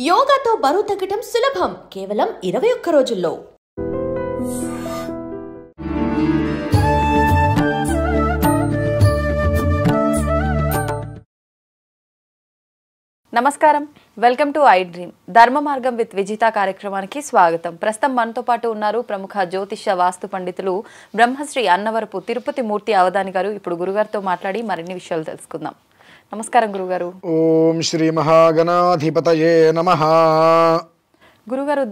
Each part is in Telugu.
యోగాతో బరువు తగ్గటం సులభం కేవలం 21 రోజుల్లో. నమస్కారం, వెల్కమ్ టు ఐ డ్రీమ్. ధర్మ మార్గం విత్ విజిత కార్యక్రమానికి స్వాగతం. ప్రస్తుతం మనతో పాటు ఉన్నారు ప్రముఖ జ్యోతిష వాస్తు పండితులు బ్రహ్మశ్రీ అన్నవరపు తిరుపతి మూర్తి అవధాని గారు. ఇప్పుడు గురుగారితో మాట్లాడి మరిన్ని విషయాలు తెలుసుకుందాం. నమస్కారం గురుగారు. ఓం శ్రీ మహాగణాధిపతయే నమః. గురుగారు,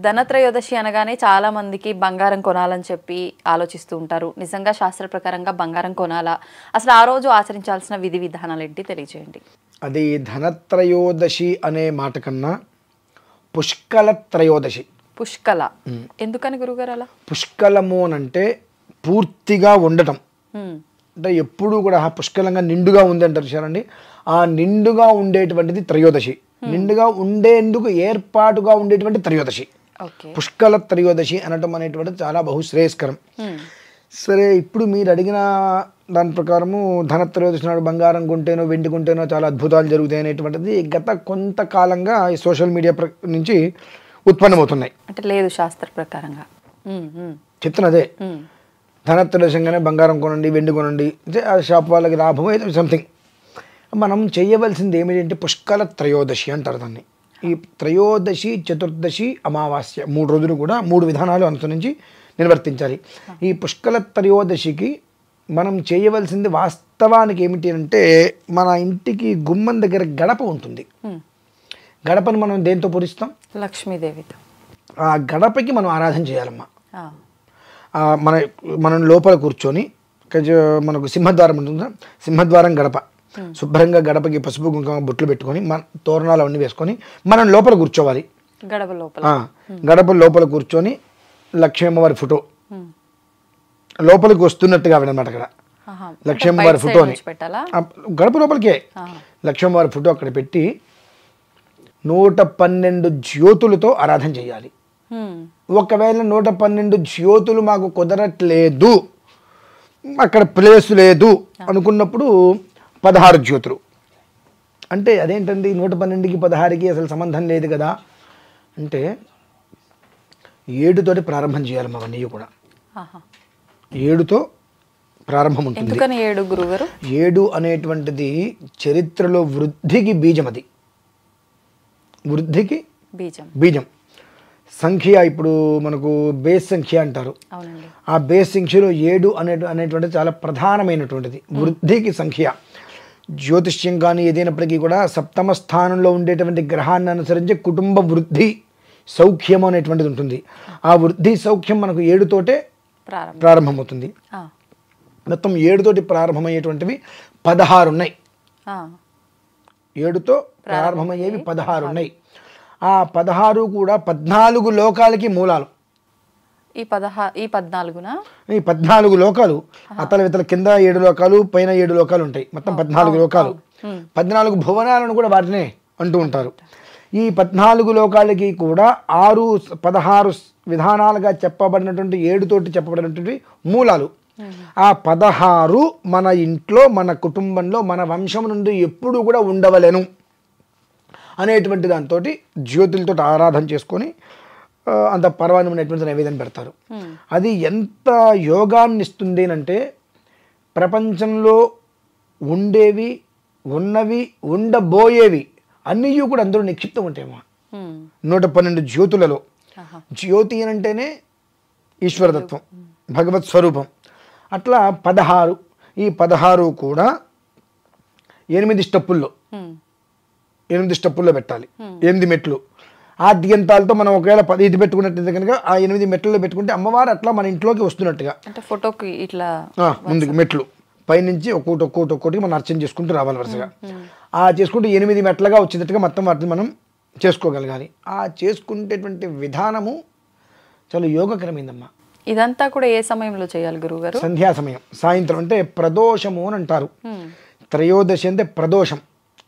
ధనత్రయోదశి అనగానే చాలా మందికి బంగారం కొనాలని చెప్పి ఆలోచిస్తూ ఉంటారు. నిజంగా శాస్త్ర ప్రకారంగా బంగారం కొనాలా? అసలు ఆ రోజు ఆచరించాల్సిన విధి విధానాలు ఏంటి తెలియజేయండి. అది ధనత్రయోదశి అనే మాట కన్నా పుష్కల త్రయోదశి. పుష్కల ఎందుకని గురుగారు అలా? పుష్కలము అంటే పూర్తిగా ఉండటం, అంటే ఎప్పుడు కూడా పుష్కలంగా నిండుగా ఉంది అంటారు చూడండి. ఆ నిండుగా ఉండేటువంటిది త్రయోదశి. నిండుగా ఉండేందుకు ఏర్పాటుగా ఉండేటువంటి త్రయోదశి పుష్కల త్రయోదశి అనటం అనేటువంటిది చాలా బహుశ్రేయస్కరం. సరే, ఇప్పుడు మీరు అడిగిన దాని ప్రకారము ధనత్రయోదశి నాడు బంగారం కొంటేనో వెండి కొంటేనో చాలా అద్భుతాలు జరుగుతాయి అనేటువంటిది గత కొంతకాలంగా ఈ సోషల్ మీడియా నుంచి ఉత్పన్నమవుతున్నాయి. అంటే లేదు, శాస్త్ర ప్రకారంగా చెప్తున్నదే. ధనత్రయోదశంగానే బంగారం కొనండి, వెండి కొనండి, ఆ షాప్ వాళ్ళకి లాభం ఏదో సంథింగ్. మనం చేయవలసింది ఏమిటంటే పుష్కల త్రయోదశి అంటారు దాన్ని. ఈ త్రయోదశి, చతుర్దశి, అమావాస్య 3 రోజులు కూడా 3 విధానాలు అనుసరించి నిర్వర్తించాలి. ఈ పుష్కల త్రయోదశికి మనం చేయవలసింది వాస్తవానికి ఏమిటి అంటే, మన ఇంటికి గుమ్మం దగ్గర గడప ఉంటుంది. గడపను మనం దేంతో పూజిస్తాం? లక్ష్మీదేవితో. ఆ గడపకి మనం ఆరాధన చేయాలమ్మా. మనం లోపల కూర్చొని, మనకు సింహద్వారం ఉంటుంది, సింహద్వారం గడప శుభ్రంగా గడపకి పసుపు కుంకుమ బొట్లు పెట్టుకొని మన తోరణాలు అవన్నీ వేసుకొని మనం లోపల కూర్చోవాలి. గడప లోపల కూర్చొని లక్ష్మీ అమ్మవారి ఫోటో లోపలికి వస్తున్నట్టుగా అనమాట. అక్కడ లక్ష్మీ అమ్మవారి ఫోటోని గడప లోపలికే లక్ష్మీ అమ్మవారి ఫోటో అక్కడ పెట్టి 112 జ్యోతులతో ఆరాధన చేయాలి. ఒకవేళ 112 జ్యోతులు మాకు కుదరట్లేదు, అక్కడ ప్లేస్ లేదు అనుకున్నప్పుడు 16 జ్యోతులు. అంటే అదేంటండి 112కి 16కి అసలు సంబంధం లేదు కదా అంటే, 7తోటి ప్రారంభం చేయాలి. అవన్నీ కూడా 7తో ప్రారంభం ఉంటుంది. 7 అనేటువంటిది చరిత్రలో వృద్ధికి బీజం. అది వృద్ధికి బీజం. సంఖ్య ఇప్పుడు మనకు బేస్ సంఖ్య అంటారు. ఆ బేస్ సంఖ్యలో 7 అనేటువంటిది చాలా ప్రధానమైనటువంటిది వృద్ధికి సంఖ్య. జ్యోతిష్యం కానీ ఏదైనప్పటికీ కూడా సప్తమ స్థానంలో ఉండేటువంటి గ్రహాన్ని అనుసరించి కుటుంబ వృద్ధి సౌఖ్యం అనేటువంటిది ఉంటుంది. ఆ వృద్ధి సౌఖ్యం మనకు 7తోటే ప్రారంభమవుతుంది. మొత్తం 7తోటి ప్రారంభమయ్యేటువంటివి 16 ఉన్నాయి. 7తో ప్రారంభమయ్యేవి 16 ఉన్నాయి. ఆ 16 కూడా 14 లోకాలకి మూలాలు. ఈ 14 లోకాలు, అతల వితల కింద 7 లోకాలు, పైన 7 లోకాలు ఉంటాయి. మొత్తం 14 లోకాలు. 14 భువనాలను కూడా వాటినే అంటూ ఉంటారు. ఈ 14 లోకాలకి కూడా 16 విధానాలుగా చెప్పబడినటువంటి 7తోటి చెప్పబడినటువంటి మూలాలు. ఆ 16 మన ఇంట్లో, మన కుటుంబంలో, మన వంశం నుండి ఎప్పుడు కూడా ఉండవలెను అనేటువంటి దాంతో జ్యోతులతో ఆరాధన చేసుకొని అంత పర్వాణమైనటువంటి నైవేద్యం పెడతారు. అది ఎంత యోగాన్ని ఇస్తుంది అంటే, ప్రపంచంలో ఉండేవి, ఉన్నవి, ఉండబోయేవి అన్నీ కూడా అందరూ నిక్షిప్తం ఉంటాయేమో 112 జ్యోతులలో. జ్యోతి అంటేనే ఈశ్వరతత్వం, భగవత్ స్వరూపం. అట్లా 16. ఈ 16 కూడా 8 స్టెప్పుల్లో పెట్టాలి. 8 మెట్లు. ఆద్యంతాలతో మనం ఒకవేళ 10 పెట్టుకున్నట్టు కనుక ఆ 8 మెట్లలో పెట్టుకుంటే అమ్మవారు అట్లా మన ఇంట్లోకి వస్తున్నట్టుగా. అంటే ఫోటోకి ఇట్లా ముందుకు మెట్లు పైనుంచి ఒక్కొక్కటి మనం అర్చన చేసుకుంటూ రావాలి వరుసగా. ఆ చేసుకుంటూ 8 మెట్లుగా వచ్చేటట్టుగా మొత్తం వాటిని మనం చేసుకోగలగాలి. ఆ చేసుకునేటువంటి విధానము చాలా యోగకరమైందమ్మా. ఇదంతా కూడా ఏ సమయంలో చేయాలి గురువుగారు? సంధ్యా సమయం, సాయంత్రం. అంటే ప్రదోషము అని అంటారు. త్రయోదశి అంటే ప్రదోషం.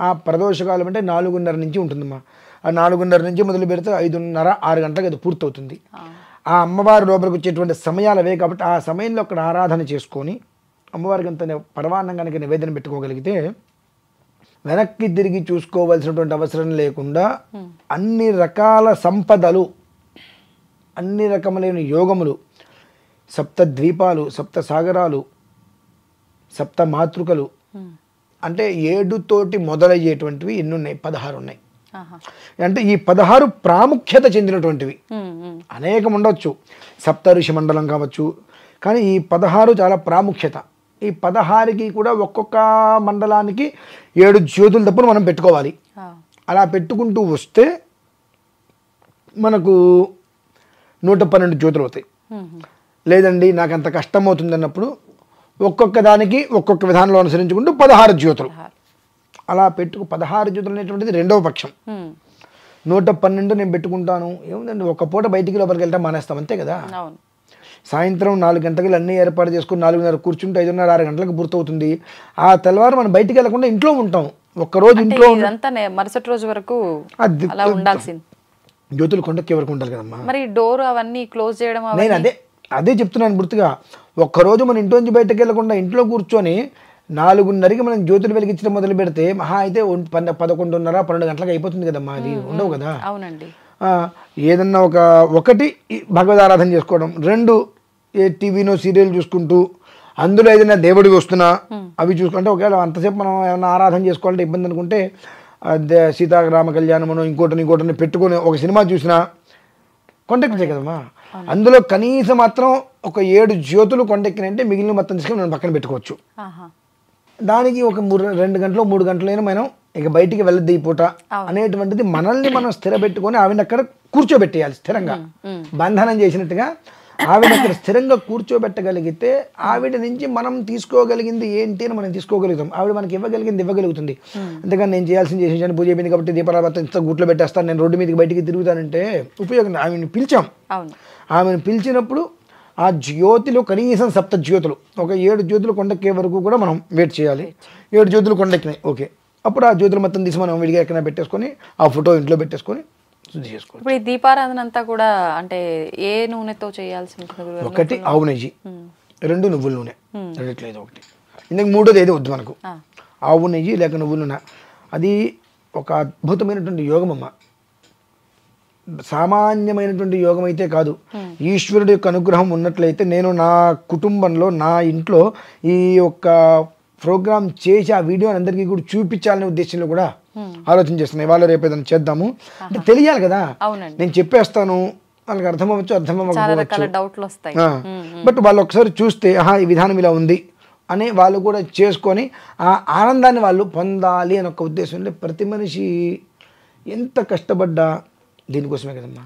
ఆ ప్రదోషకాలం అంటే 4:30 నుంచి ఉంటుందమ్మా. ఆ 4:30 నుంచి మొదలు పెడితే 5:30, 6 గంటలకు అది పూర్తవుతుంది. ఆ అమ్మవారి లోపలికి వచ్చేటువంటి సమయాలు అవే కాబట్టి ఆ సమయంలో అక్కడ ఆరాధన చేసుకొని అమ్మవారికి అంత పరమాన్నం కనుక నివేదన పెట్టుకోగలిగితే వెనక్కి తిరిగి చూసుకోవాల్సినటువంటి అవసరం లేకుండా అన్ని రకాల సంపదలు, అన్ని రకములైన యోగములు, సప్త ద్వీపాలు, సప్త సాగరాలు, సప్త మాతృకలు, అంటే 7 తోటి మొదలయ్యేటువంటివి ఎన్ని ఉన్నాయి? 16 ఉన్నాయి. అంటే ఈ 16 ప్రాముఖ్యత చెందినటువంటివి. అనేకం ఉండొచ్చు, సప్త ఋషి మండలం కావచ్చు, కానీ ఈ 16 చాలా ప్రాముఖ్యత. ఈ 16కి కూడా ఒక్కొక్క మండలానికి 7 జ్యోతులు తప్పును మనం పెట్టుకోవాలి. అలా పెట్టుకుంటూ వస్తే మనకు 112 జ్యోతులు అవుతాయి. లేదండి నాకు అంత కష్టం అవుతుంది అన్నప్పుడు ఒక్కొక్క దానికి ఒక్కొక్క విధానంలో అనుసరించుకుంటూ 16 జ్యోతులు అలా 16 జ్యోతులు అనేటువంటిది రెండవ పక్షం. 112 నేను పెట్టుకుంటాను ఏముందండి, ఒక పూట బయటికి లోపలికి వెళ్తాం మానేస్తాం అంతే కదా. సాయంత్రం 4 గంటలకు అన్నీ ఏర్పాటు చేసుకుని 4:30 కూర్చుంటే 5:30, 6 గంటలకు పూర్తవుతుంది. ఆ తెల్లవారు మనం బయటికి వెళ్ళకుండా ఇంట్లో ఉంటాం. ఒక్కరోజు ఇంట్లో మరుసటి రోజు వరకు అలా ఉండాల్సింది. జ్యోతులు కొండకి ఎవరికి ఉండాలి కదమ్మా. మరి డోర్ అవన్నీ క్లోజ్ చేయడం, నేను అదే చెప్తున్నాను గుర్తుగా. ఒక్కరోజు మన ఇంట్లో నుంచి బయటకు వెళ్ళకుండా ఇంట్లో కూర్చొని 4:30కి మనం జ్యోతులు వెలిగించడం మొదలు పెడితే మహా అయితే 11:30, 12 గంటలకు అయిపోతుంది కదమ్మా. అది ఉండవు కదా. అవునండి. ఏదన్నా ఒకటి భగవద్ ఆరాధన చేసుకోవడం, 2 టీవీనో సీరియల్ చూసుకుంటూ అందులో ఏదైనా దేవుడివి వస్తున్నా అవి చూసుకుంటే, ఒకవేళ అంతసేపు మనం ఏమైనా ఆరాధన చేసుకోవాలంటే ఇబ్బంది అనుకుంటే సీతారామ కళ్యాణమనో ఇంకోటిని పెట్టుకొని ఒక సినిమా చూసినా కొండెక్కుతాయి కదమ్మా. అందులో కనీసం మాత్రం ఒక 7 జ్యోతులు కొండెక్కినంటే మిగిలిన మొత్తం తీసుకొని మనం పక్కన పెట్టుకోవచ్చు. దానికి ఒక 2 గంటలు 3 గంటలైనా మనం ఇక బయటికి వెళ్ళద్దు ఈ పూట అనేటువంటిది మనల్ని మనం స్థిరపెట్టుకొని ఆవిడ అక్కడ కూర్చోబెట్టేయాలి. స్థిరంగా బంధనం చేసినట్టుగా ఆవిడ అక్కడ స్థిరంగా కూర్చోబెట్టగలిగితే ఆవిడ నుంచి మనం తీసుకోగలిగింది ఏంటి అని మనం తీసుకోగలుగుతాం. ఆవిడ మనకి ఇవ్వగలుగుతుంది. అంతేగాని నేను చేయాల్సింది చేసేసాను, పూజ అయిపోయింది కాబట్టి దీపారాధన ఇంత గుట్లో పెట్టేస్తాను, నేను రోడ్డు మీదకి బయటికి తిరుగుతానంటే ఉపయోగం. ఆమెను పిలిచాం. ఆమెను పిలిచినప్పుడు ఆ జ్యోతిలో కనీసం 7 జ్యోతులు, ఒక 7 జ్యోతులు కొండెక్కే వరకు కూడా మనం వెయిట్ చేయాలి. 7 జ్యోతులు కొండెక్కినాయి, ఓకే. అప్పుడు ఆ జ్యోతులు మొత్తం తీసి మనం విడిగా ఎక్కడ పెట్టేసుకొని ఆ ఫోటో ఇంట్లో పెట్టేసుకొని శుద్ధి చేసుకోవాలి. ఇప్పుడు ఈ దీపారాధన అంతా కూడా అంటే ఏ నూనెతో చేయాల్సి ఉంటుంది? 1 ఆవు నెయ్యి, 2 నువ్వుల నూనె, రెండిట్లేదు 1. ఇందుకు 3వది ఏదో వద్దు మనకు, ఆవు నెయ్యి లేక నువ్వుల నూనె. అది ఒక అద్భుతమైనటువంటి యోగం అమ్మ. సామాన్యమైనటువంటి యోగం అయితే కాదు. ఈశ్వరుడి యొక్క అనుగ్రహం ఉన్నట్లయితే నేను నా కుటుంబంలో నా ఇంట్లో ఈ యొక్క ప్రోగ్రామ్ చేసి ఆ వీడియోని అందరికీ కూడా చూపించాలనే ఉద్దేశంలో కూడా ఆలోచన చేస్తున్నాను. ఇవాళ రేపు ఏదైనా చేద్దాము అంటే తెలియాలి కదా. నేను చెప్పేస్తాను, వాళ్ళకి అర్థం అవ్వచ్చు. బట్ వాళ్ళు ఒకసారి చూస్తే ఈ విధానం ఇలా ఉంది అని వాళ్ళు కూడా చేసుకొని ఆ ఆనందాన్ని వాళ్ళు పొందాలి అని ఒక ఉద్దేశంలో ప్రతి మనిషి ఎంత కష్టపడ్డా దీనికోసమే కదమ్మా.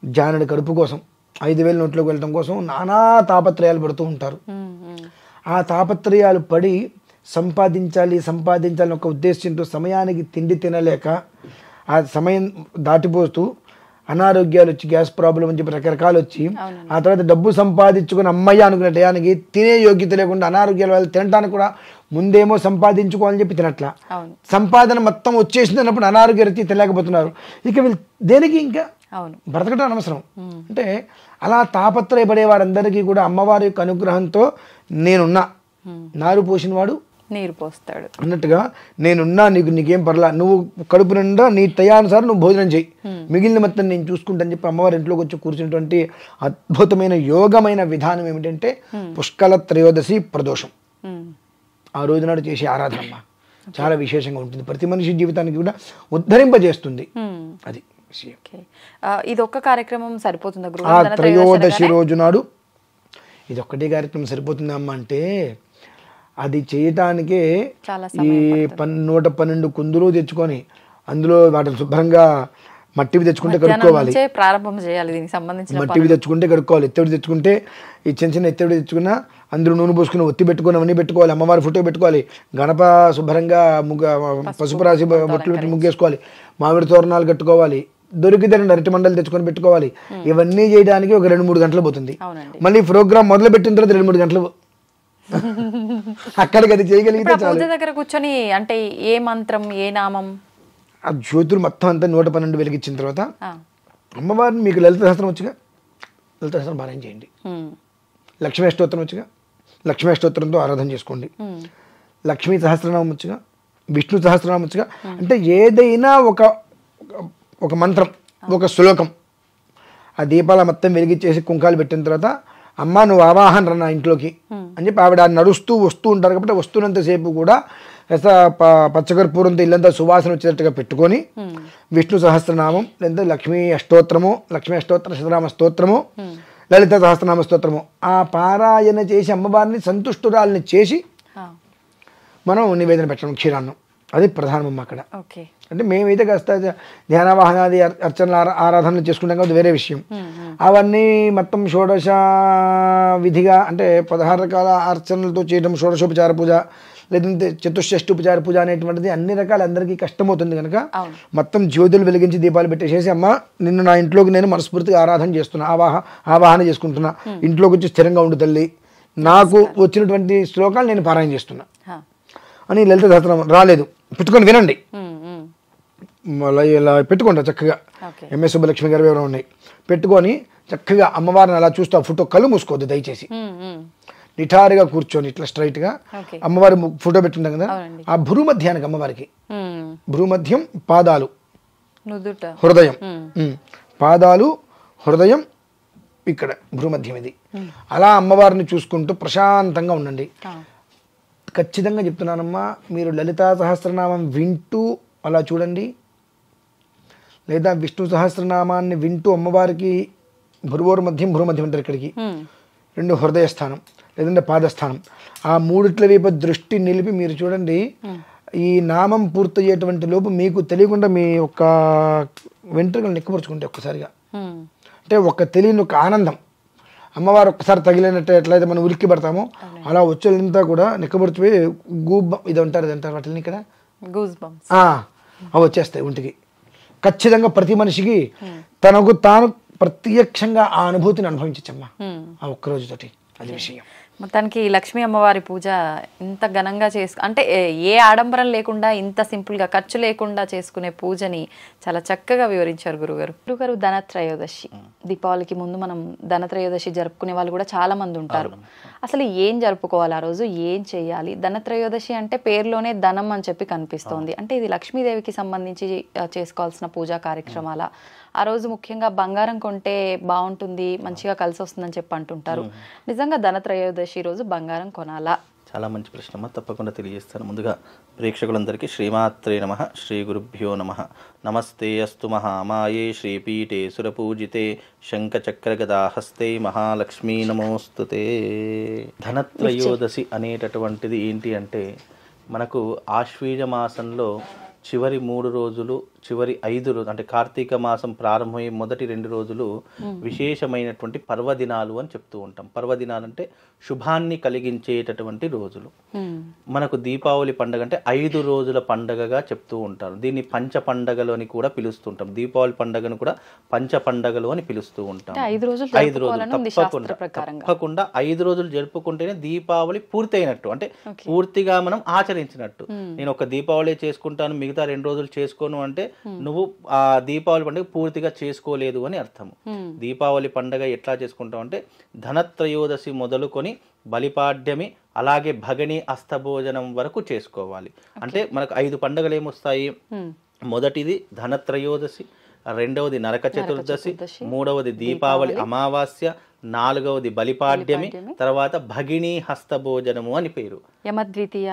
జానుడి కడుపు కోసం 5,000 నోట్లోకి వెళ్ళడం కోసం నానా తాపత్రయాలు పడుతూ ఉంటారు. ఆ తాపత్రయాలు పడి సంపాదించాలని ఒక ఉద్దేశంతో సమయానికి తిండి తినలేక ఆ సమయం దాటిపోతూ అనారోగ్యాలు వచ్చి, గ్యాస్ ప్రాబ్లం అని చెప్పి రకరకాలు వచ్చి, ఆ తర్వాత డబ్బు సంపాదించుకుని అమ్మయ్య అనుకునే టయానికి తినే యోగ్యత లేకుండా అనారోగ్యాల వల్ల తినడానికి కూడా ముందేమో సంపాదించుకోవాలని చెప్పి తినట్లా, సంపాదన మొత్తం వచ్చేసింది అన్నప్పుడు అనారోగ్య రీతి తినలేకపోతున్నారు. ఇక వీళ్ళు దేనికి ఇంకా బ్రతకడం అనవసరం. అంటే అలా తాపత్రయపడే వారందరికీ కూడా అమ్మవారి యొక్క అనుగ్రహంతో నేనున్నా, నారు పోసిన వాడు నీరు పోస్తాడు అన్నట్టుగా నేనున్నా, నీకేం పర్లా, నువ్వు కడుపు నిండా నీ తయానుసారం నువ్వు భోజనం చేయి, మిగిలిన మొత్తం నేను చూసుకుంటాను చెప్పి అమ్మవారి ఇంట్లోకి వచ్చి కూర్చున్నటువంటి అద్భుతమైన యోగమైన విధానం ఏమిటంటే పుష్కల త్రయోదశి ప్రదోషం. ఆ రోజు నాడు చేసే ఆరాధనమ్మ చాలా విశేషంగా ఉంటుంది. ప్రతి మనిషి జీవితానికి కూడా ఉద్ధరింపజేస్తుంది. అది ఇది ఒక్క కార్యక్రమం సరిపోతుంది. ఆ త్రయోదశి రోజు నాడు ఇది ఒక్కటే కార్యక్రమం సరిపోతుంది అమ్మ అంటే అది చేయటానికే ఈ 112 కుందులు తెచ్చుకొని అందులో వాటిని శుభ్రంగా మట్టివి తెచ్చుకుంటే కడుక్కోవాలి. ప్రారంభం చేయాలి దీనికి సంబంధించిన మట్టివి తెచ్చుకుంటే కడుక్కోవాలి. ఎత్తడి తెచ్చుకుంటే ఈ చిన్న ఎత్తడి తెచ్చుకున్నా అందులో నూనె పోసుకుని ఒత్తి పెట్టుకుని అవన్నీ పెట్టుకోవాలి. అమ్మవారి ఫోటో పెట్టుకోవాలి. గణప శుభ్రంగా పసుపు రాసి బొట్లు పెట్టి ముగ్గేసుకోవాలి. మామిడి తోరణాలు కట్టుకోవాలి. దొరికితే 2 అరటి మండలు తెచ్చుకొని పెట్టుకోవాలి. ఇవన్నీ చేయడానికి ఒక 2-3 గంటలు పోతుంది. మళ్ళీ ప్రోగ్రామ్ మొదలు పెట్టిన తర్వాత 2-3 గంటలు అక్కడికి అది చేయగలిగితే పూజ దగ్గర కూర్చొని అంటే ఏ మంత్రం ఏ నామం ఆ జ్యోతులు మొత్తం అంతా 112 వెలిగించిన తర్వాత అమ్మవారిని మీకు లలిత సహస్రం వచ్చిగా లలిత సహస్రం పారాయణ చేయండి. లక్ష్మీ అష్టోత్తరం వచ్చిగా లక్ష్మీ అష్టోత్తరంతో ఆరాధన చేసుకోండి. లక్ష్మీ సహస్రనామం వచ్చిగా విష్ణు సహస్రనామం వచ్చగా అంటే ఏదైనా ఒక మంత్రం, ఒక శ్లోకం, ఆ దీపాల మొత్తం వెలిగించేసి కుంకాలు పెట్టిన తర్వాత అమ్మ నువ్వు ఆవాహన రా నా ఇంట్లోకి అని చెప్పి ఆవిడ నడుస్తూ వస్తూ ఉంటారు కాబట్టి వస్తున్నంతసేపు కూడా పచ్చకర్పూరంతో ఇల్లంతా సువాసన వచ్చేటట్టుగా పెట్టుకొని విష్ణు సహస్రనామం లేదా లక్ష్మీ అష్టోత్తరము, లక్ష్మీ అష్టోత్తర శతనామ స్తోత్రము, లలిత సహస్రనామ స్తోత్రము ఆ పారాయణ చేసి అమ్మవారిని సంతుష్టురాలని చేసి మనం నివేదన పెట్టడం క్షీరాన్నం. అది ప్రధానమ్మ అక్కడ. అంటే మేమైతే కాస్త ధ్యానవాహనాది అర్చనలు ఆరాధనలు చేసుకుంటాం కాబట్టి వేరే విషయం. అవన్నీ మొత్తం షోడశ విధిగా అంటే 16 రకాల అర్చనలతో చేయడం, షోడశోపచార పూజ లేదంటే చతుషష్ఠోపచార పూజ అనేటువంటిది అన్ని రకాల అందరికీ కష్టమవుతుంది కనుక మొత్తం జ్యోతులు వెలిగించి దీపాలు పెట్టేసేసి అమ్మ నిన్ను నా ఇంట్లోకి నేను మనస్ఫూర్తిగా ఆరాధన చేస్తున్నా, ఆవాహన చేసుకుంటున్నా, ఇంట్లోకి వచ్చి స్థిరంగా ఉండు తల్లి, నాకు వచ్చినటువంటి శ్లోకాలు నేను పారాయణ చేస్తున్నా అని లలిత సహస్రనామం రాలేదు పెట్టుకొని వినండి. ఇలా పెట్టుకుంటా చక్కగా ఎంఎస్ సుబ్బలక్ష్మి గారు ఎవరో ఉన్నాయి పెట్టుకొని చక్కగా అమ్మవారిని అలా చూస్తూ ఫోటో కళ్ళు మూసుకోవద్దు దయచేసి, నిఠారుగా కూర్చొని ఇట్లా స్ట్రైట్ గా అమ్మవారి ఫోటో పెట్టుకుంటాం కదా ఆ భ్రూమధ్యానికి అమ్మవారికి భ్రూమధ్యం పాదాలు హృదయం, పాదాలు హృదయం ఇక్కడ భ్రూమధ్యం ఇది. అలా అమ్మవారిని చూసుకుంటూ ప్రశాంతంగా ఉండండి. ఖచ్చితంగా చెప్తున్నానమ్మా, మీరు లలితా సహస్రనామం వింటూ అలా చూడండి, లేదా విష్ణు సహస్రనామాన్ని వింటూ అమ్మవారికి భ్రూమధ్యం అంటారు ఇక్కడికి, 2 హృదయ స్థానం లేదంటే పాదస్థానం, ఆ మూడిట్ల వైపు దృష్టి నిలిపి మీరు చూడండి. ఈ నామం పూర్తయ్యేటువంటి లోపు మీకు తెలియకుండా మీ యొక్క వెంట్రుకలు నిక్కపరుచుకుంటే ఒక్కసారిగా అంటే ఒక తెలియని ఒక ఆనందం, అమ్మవారు ఒక్కసారి తగిలినట్టు ఎట్లయితే మనం ఉలిక్కి పడతామో అలా వచ్చేంతా కూడా నిక్కబడిపోయి ఇది అంటారు వాటిని ఇక్కడ అవి వచ్చేస్తాయి ఒంటికి. ఖచ్చితంగా ప్రతి మనిషికి తనకు తాను ప్రత్యక్షంగా ఆ అనుభూతిని అనుభవించచ్చమ్మా ఆ ఒక్కరోజుతోటి. అది విషయం. మొత్తానికి లక్ష్మీ అమ్మవారి పూజ ఇంత ఘనంగా అంటే ఏ ఆడంబరం లేకుండా ఇంత సింపుల్గా ఖర్చు లేకుండా చేసుకునే పూజని చాలా చక్కగా వివరించారు గురుగారు. ధనత్రయోదశి, దీపావళికి ముందు మనం ధనత్రయోదశి జరుపుకునే వాళ్ళు కూడా చాలా మంది ఉంటారు. అసలు ఏం జరుపుకోవాలి ఆ రోజు, ఏం చేయాలి? ధనత్రయోదశి అంటే పేరులోనే ధనం అని చెప్పి కనిపిస్తోంది. అంటే ఇది లక్ష్మీదేవికి సంబంధించి చేసుకోవాల్సిన పూజా కార్యక్రమాల? ఆ రోజు ముఖ్యంగా బంగారం కొంటే బాగుంటుంది, మంచిగా కలిసి వస్తుందని చెప్పి అంటుంటారు. నిజంగా ధనత్రయోదశి రోజు బంగారం కొనాలా? చాలా మంచి ప్రశ్న, తప్పకుండా తెలియజేస్తాను. ముందుగా ప్రేక్షకులందరికీ శ్రీమాత్రే నమః, శ్రీ గురుభ్యో నమః. నమస్తే అస్తు మహామాయే శ్రీపీఠే సురపూజితే శంఖచక్రగదాహస్తే మహాలక్ష్మీ నమోస్తుతే. ధనత్రయోదశి అనేటటువంటిది ఏంటి అంటే మనకు ఆశ్వీజ మాసంలో చివరి 3 రోజులు, చివరి 5 రోజులు అంటే కార్తీక మాసం ప్రారంభమయ్యే మొదటి 2 రోజులు విశేషమైనటువంటి పర్వదినాలు అని చెప్తూ ఉంటాం. పర్వదినాలు అంటే శుభాన్ని కలిగించేటటువంటి రోజులు. మనకు దీపావళి పండుగ అంటే 5 రోజుల పండగగా చెప్తూ ఉంటారు. దీన్ని పంచ పండగలు అని కూడా పిలుస్తుంటాం. దీపావళి పండుగను కూడా పంచ పండగలు అని పిలుస్తూ ఉంటాం. 5 రోజులు తప్పకుండా 5 రోజులు జరుపుకుంటేనే దీపావళి పూర్తయినట్టు, అంటే పూర్తిగా మనం ఆచరించినట్టు. నేను ఒక దీపావళి చేసుకుంటాను, మిగతా 2 రోజులు చేసుకోను అంటే నువ్వు ఆ దీపావళి పండుగ పూర్తిగా చేసుకోలేదు అని అర్థము. దీపావళి పండుగ ఎట్లా చేసుకుంటాం అంటే ధనత్రయోదశి మొదలుకొని బలిపాడ్యమి అలాగే భగని అస్తభోజనం వరకు చేసుకోవాలి. అంటే మనకు 5 పండుగలు ఏమొస్తాయి? మొదటిది ధనత్రయోదశి, రెండవది నరక చతుర్దశి, మూడవది దీపావళి అమావాస్య, నాలుగవది బలిపాడ్యమి, తర్వాత భగిని హస్తభోజనము అని పేరు. యమద్వితీయ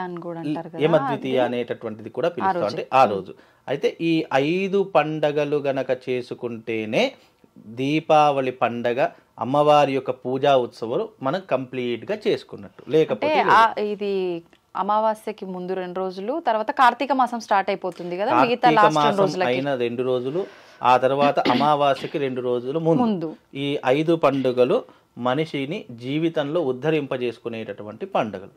అనేటటువంటిది కూడా పిలుస్తాం, అంటే ఆ రోజు. అయితే ఈ 5 పండగలు గనక చేసుకుంటేనే దీపావళి పండగ అమ్మవారి యొక్క పూజా ఉత్సవాలు మనం కంప్లీట్ గా చేసుకున్నట్టు. లేకపోతే ఇది అమావాస్యకి ముందు 2 రోజులు, తర్వాత కార్తీక మాసం స్టార్ట్ అయిపోతుంది కదా, మిగతా లాస్ట్ 2 రోజులు అయిన 2 రోజులు, ఆ తర్వాత అమావాస్యకి 2 రోజులు ముందు. ఈ 5 పండుగలు మనిషిని జీవితంలో ఉద్ధరింపజేసుకునేటటువంటి పండుగలు.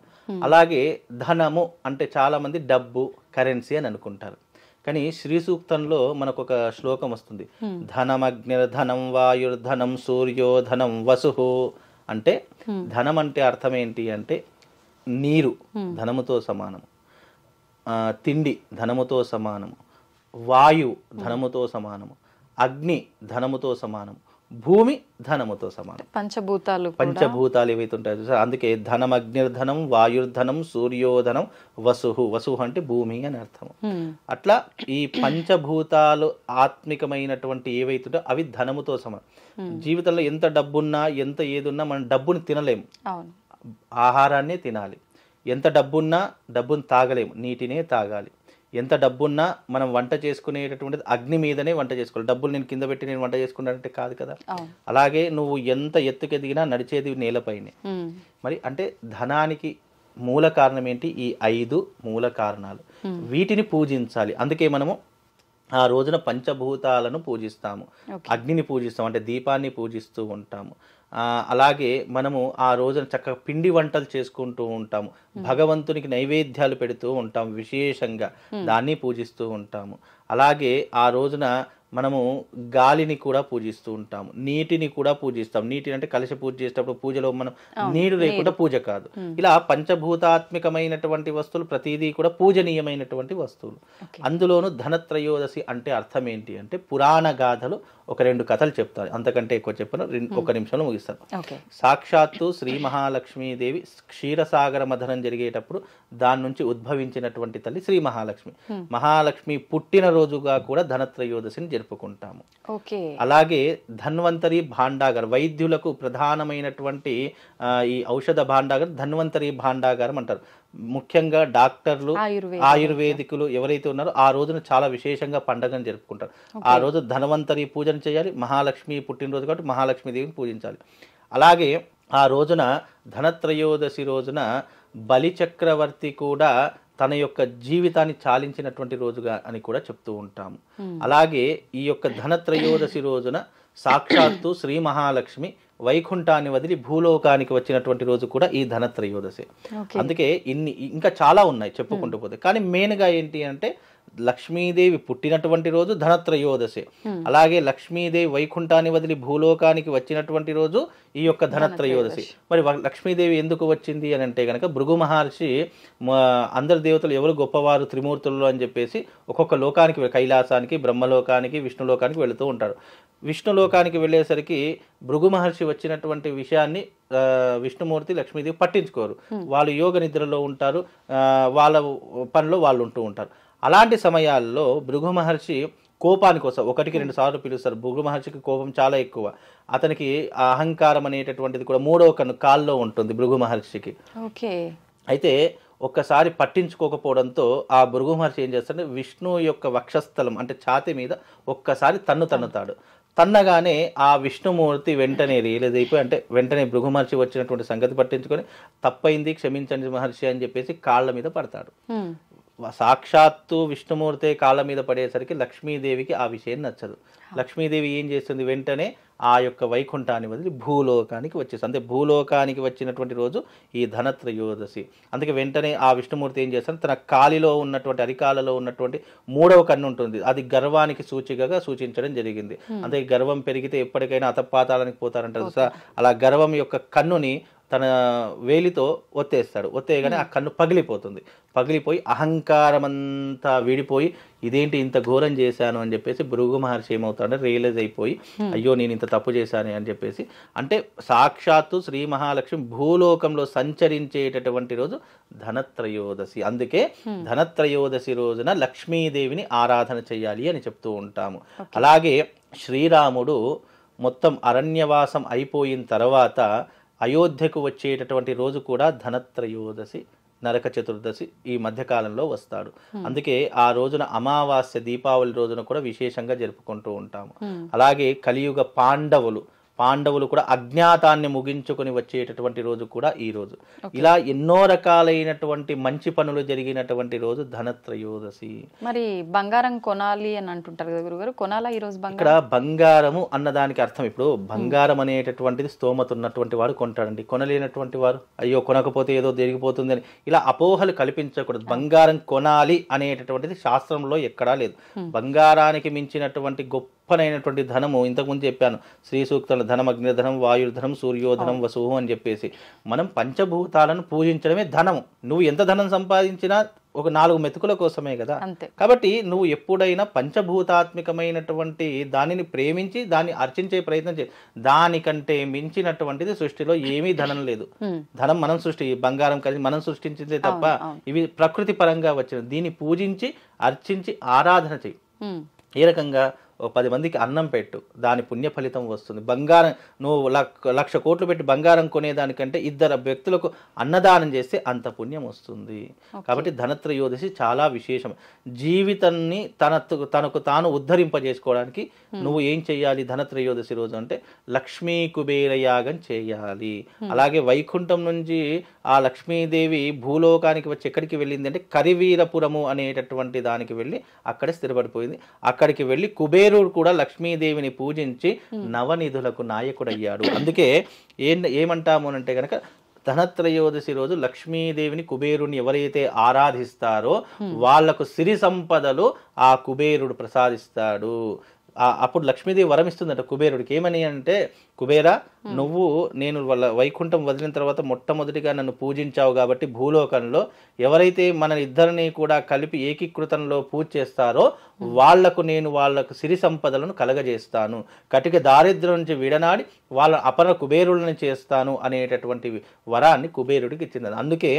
అలాగే ధనము అంటే చాలా మంది డబ్బు, కరెన్సీ అని అనుకుంటారు. కానీ శ్రీ సూక్తంలో మనకు ఒక శ్లోకం వస్తుంది, ధనమగ్నిర్ధనం వాయుర్ధనం సూర్యోధనం వసు. అంటే ధనం అంటే అర్థం ఏంటి అంటే నీరు ధనముతో సమానము, తిండి ధనముతో సమానము, వాయువు ధనముతో సమానము, అగ్ని ధనముతో సమానము, భూమి ధనముతో సమానం. పంచభూతాలు ఏవైతే ఉంటాయో చూసారా, అందుకే ధనం అగ్నిర్ధనం, వాయుర్ధనం, సూర్యోధనం, వసుహు. వసుహు అంటే భూమి అని అర్థము. అట్లా ఈ పంచభూతాలు ఆత్మికమైనటువంటి ఏవైతే ఉంటాయో అవి ధనముతో సమానం. జీవితంలో ఎంత డబ్బున్నా ఎంత ఏదున్నా మనం డబ్బుని తినలేము, ఆహారాన్నే తినాలి. ఎంత డబ్బున్నా డబ్బుని తాగలేము, నీటినే తాగాలి. ఎంత డబ్బున్నా మనం వంట చేసుకునేటటువంటిది అగ్ని మీదనే వంట చేసుకోవాలి. డబ్బులు నేను కింద పెట్టి నేను వంట చేసుకున్నానంటే కాదు కదా. అలాగే నువ్వు ఎంత ఎత్తుకెదిగినా నడిచేది నేలపైనే. మరి అంటే ధనానికి మూల కారణం ఏంటి? ఈ 5 మూల కారణాలు. వీటిని పూజించాలి. అందుకే మనము ఆ రోజున పంచభూతాలను పూజిస్తాము, అగ్నిని పూజిస్తాము, అంటే దీపాన్ని పూజిస్తూ ఉంటాము. అలాగే మనము ఆ రోజున చక్కగా పిండి వంటలు చేసుకుంటూ ఉంటాము, భగవంతునికి నైవేద్యాలు పెడుతూ ఉంటాము, విశేషంగా దాన్ని పూజిస్తూ ఉంటాము. అలాగే ఆ రోజున మనము గాలిని కూడా పూజిస్తూ ఉంటాము, నీటిని కూడా పూజిస్తాం. నీటిని అంటే కలశ పూజ చేసేటప్పుడు పూజలో మనం నీరు లేకుండా పూజ కాదు. ఇలా పంచభూతాత్మికమైనటువంటి వస్తువులు ప్రతిదీ కూడా పూజనీయమైనటువంటి వస్తువులు. అందులోనూ ధనత్రయోదశి అంటే అర్థం ఏంటి అంటే, పురాణ గాథలు ఒక 2 కథలు చెప్తారు, అంతకంటే ఎక్కువ చెప్పను, 1 నిమిషంలో ముగిస్తాను. సాక్షాత్తు శ్రీ మహాలక్ష్మీదేవి క్షీరసాగర మథనం జరిగేటప్పుడు దాని నుంచి ఉద్భవించినటువంటి తల్లి శ్రీ మహాలక్ష్మి. మహాలక్ష్మి పుట్టినరోజుగా కూడా ధనత్రయోదశిని జరుపుకుంటాము. అలాగే ధన్వంతరి భాండాగారం, వైద్యులకు ప్రధానమైనటువంటి ఈ ఔషధ భాండాగారం ధన్వంతరి భాండాగారం అంటారు. ముఖ్యంగా డాక్టర్లు, ఆయుర్వేదికులు ఎవరైతే ఉన్నారో ఆ రోజున చాలా విశేషంగా పండుగను జరుపుకుంటారు. ఆ రోజు ధన్వంతరి పూజను చేయాలి. మహాలక్ష్మి పుట్టినరోజు కాబట్టి మహాలక్ష్మీదేవిని పూజించాలి. అలాగే ఆ రోజున ధనత్రయోదశి రోజున బలి చక్రవర్తి కూడా తన యొక్క జీవితాన్ని చాలించినటువంటి రోజుగా అని కూడా చెప్తూ ఉంటాము. అలాగే ఈ యొక్క ధనత్రయోదశి రోజున సాక్షాత్తు శ్రీ మహాలక్ష్మి వైకుంఠాన్ని వదిలి భూలోకానికి వచ్చినటువంటి రోజు కూడా ఈ ధనత్రయోదశి. అందుకే ఇంకా చాలా ఉన్నాయి చెప్పుకుంటూ పోతే, కానీ మెయిన్గా ఏంటి అంటే లక్ష్మీదేవి పుట్టినటువంటి రోజు ధనత్రయోదశి. అలాగే లక్ష్మీదేవి వైకుంఠాన్ని వదిలి భూలోకానికి వచ్చినటువంటి రోజు ఈ యొక్క ధనత్రయోదశి. మరి లక్ష్మీదేవి ఎందుకు వచ్చింది అని అంటే కనుక, భృగు మహర్షి అందరి దేవతలు ఎవరు గొప్పవారు త్రిమూర్తులు అని చెప్పేసి ఒక్కొక్క లోకానికి, కైలాసానికి, బ్రహ్మలోకానికి, విష్ణులోకానికి వెళుతూ ఉంటారు. విష్ణులోకానికి వెళ్ళేసరికి భృగు మహర్షి వచ్చినటువంటి విషయాన్ని విష్ణుమూర్తి, లక్ష్మీదేవి పట్టించుకోరు. వాళ్ళు యోగ నిద్రలో ఉంటారు, వాళ్ళ పనిలో వాళ్ళు ఉంటూ ఉంటారు. అలాంటి సమయాల్లో భృగు మహర్షి కోపానికి కోసం 1-2 సార్లు పిలుస్తారు. భృగు మహర్షికి కోపం చాలా ఎక్కువ. అతనికి అహంకారం అనేటటువంటిది కూడా 3వ కన్ను కాల్లో ఉంటుంది భృగు మహర్షికి. అయితే ఒక్కసారి పట్టించుకోకపోవడంతో ఆ భృగు మహర్షి ఏం చేస్తాడంటే విష్ణు యొక్క వక్షస్థలం అంటే ఛాతి మీద ఒక్కసారి తన్నుతాడు. తన్నగానే ఆ విష్ణుమూర్తి వెంటనే రియలైజ్ అయిపోయి, అంటే వెంటనే భృగు మహర్షి వచ్చినటువంటి సంగతి పట్టించుకొని తప్పైంది క్షమించండి మహర్షి అని చెప్పేసి కాళ్ళ మీద పడతాడు. సాక్షాత్తు విష్ణుమూర్తి కాళ్ళ మీద పడేసరికి లక్ష్మీదేవికి ఆ విషయం నచ్చదు. లక్ష్మీదేవి ఏం చేస్తుంది, వెంటనే ఆ యొక్క వైకుంఠాన్ని వదిలి భూలోకానికి వచ్చేసి, అంటే భూలోకానికి వచ్చినటువంటి రోజు ఈ ధనత్రయోదశి. అందుకే వెంటనే ఆ విష్ణుమూర్తి ఏం చేస్తాడు, తన కాలిలో ఉన్నటువంటి అరికాలలో ఉన్నటువంటి 3వ కన్ను ఉంటుంది, అది గర్వానికి సూచికగా సూచించడం జరిగింది. అంటే గర్వం పెరిగితే ఎప్పటికైనా అతపాతాళానికి పోతారంటారు. అలా గర్వం యొక్క కన్నుని తన వేలితో ఒత్తేస్తాడు. ఒత్తేయగానే ఆ కన్ను పగిలిపోయి అహంకారమంతా విడిపోయి ఇదేంటి ఇంత ఘోరం చేశాను అని చెప్పేసి భృగు మహర్షి ఏమవుతాడంటే రియలైజ్ అయిపోయి, అయ్యో నేను ఇంత తప్పు చేశాను అని చెప్పేసి, అంటే సాక్షాత్తు శ్రీ మహాలక్ష్మి భూలోకంలో సంచరించేటటువంటి రోజు ధనత్రయోదశి. అందుకే ధనత్రయోదశి రోజున లక్ష్మీదేవిని ఆరాధన చేయాలి అని చెప్తూ ఉంటాము. అలాగే శ్రీరాముడు మొత్తం అరణ్యవాసం అయిపోయిన తర్వాత అయోధ్యకు వచ్చేటటువంటి రోజు కూడా ధనత్రయోదశి, నరక చతుర్దశి ఈ మధ్యకాలంలో వస్తాడు. అందుకే ఆ రోజున అమావాస్య, దీపావళి రోజున కూడా విశేషంగా జరుపుకుంటూ ఉంటాము. అలాగే కలియుగ పాండవులు కూడా అజ్ఞాతాన్ని ముగించుకొని వచ్చేటటువంటి రోజు కూడా ఈ రోజు. ఇలా ఎన్నో రకాలైనటువంటి మంచి పనులు జరిగినటువంటి రోజు ధనత్రయోదశి. మరి బంగారం కొనాలి అని అంటుంటారు కదా గురుగారు, కొనాలా ఈ రోజు? ఇక్కడ బంగారము అన్నదానికి అర్థం, ఇప్పుడు బంగారం అనేటటువంటిది స్తోమత ఉన్నటువంటి వాడు కొంటాడండి, కొనలేనటువంటి వారు అయ్యో కొనకపోతే ఏదో జరిగిపోతుంది అని ఇలా అపోహలు కల్పించకూడదు. బంగారం కొనాలి అనేటటువంటిది శాస్త్రంలో ఎక్కడా లేదు. బంగారానికి మించినటువంటి గొప్పనైనటువంటి ధనము ఇంతకుముందు చెప్పాను, శ్రీ సూక్తంలో ధనం అగ్నిధనం, వాయుర్ధనం, సూర్యోధనం, వసువు అని చెప్పేసి మనం పంచభూతాలను పూజించడమే ధనము. నువ్వు ఎంత ధనం సంపాదించినా ఒక 4 మెతుకుల కోసమే కదా. అంతే. కాబట్టి నువ్వు ఎప్పుడైనా పంచభూతాత్మికమైనటువంటి దానిని ప్రేమించి దాన్ని అర్చించే ప్రయత్నం చేయి. దానికంటే మించినటువంటిది సృష్టిలో ఏమీ ధనం లేదు. ధనం మనం బంగారం కలిసి మనం సృష్టించిందే తప్ప ఇవి ప్రకృతి పరంగా వచ్చిన. దీన్ని పూజించి అర్చించి ఆరాధన చెయ్యి. ఏ రకంగా? ఒక 10 మందికి అన్నం పెట్టు, దాని పుణ్య ఫలితం వస్తుంది. బంగారం నువ్వు 1,00,000 కోట్లు పెట్టి బంగారం కొనేదానికంటే 2 వ్యక్తులకు అన్నదానం చేస్తే అంత పుణ్యం వస్తుంది. కాబట్టి ధనత్రయోదశి చాలా విశేషం. జీవితాన్ని తనకు తాను ఉద్ధరింపజేసుకోవడానికి నువ్వు ఏం చెయ్యాలి ధనత్రయోదశి రోజు అంటే లక్ష్మీ కుబేర యాగం చేయాలి. అలాగే వైకుంఠం నుంచి ఆ లక్ష్మీదేవి భూలోకానికి వచ్చి ఎక్కడికి వెళ్ళింది అంటే కరివీరపురము అనేటటువంటి దానికి వెళ్ళి అక్కడే స్థిరపడిపోయింది. అక్కడికి వెళ్ళి కుబేరుడు కూడా లక్ష్మీదేవిని పూజించి నవనిధులకు నాయకుడయ్యాడు. అందుకే ఏమంటాము అంటే కనుక ధనత్రయోదశి రోజు లక్ష్మీదేవిని కుబేరుని ఎవరైతే ఆరాధిస్తారో వాళ్లకు సిరి సంపదలు ఆ కుబేరుడు ప్రసాదిస్తాడు. అప్పుడు లక్ష్మీదేవి వరం ఇస్తుందట కుబేరుడికి. ఏమని అంటే, కుబేరా నేను వాళ్ళ వైకుంఠం వదిలిన తర్వాత మొట్టమొదటిగా నన్ను పూజించావు కాబట్టి భూలోకంలో ఎవరైతే మన ఇద్దరిని కూడా కలిపి ఏకీకృతంలో పూజ చేస్తారో వాళ్లకు సిరి సంపదలను కలగజేస్తాను, కటిక దారిద్ర్యం నుంచి విడనాడి వాళ్ళ అపర కుబేరులను చేస్తాను అనేటటువంటి వరాన్ని కుబేరుడికి ఇచ్చింది. అందుకే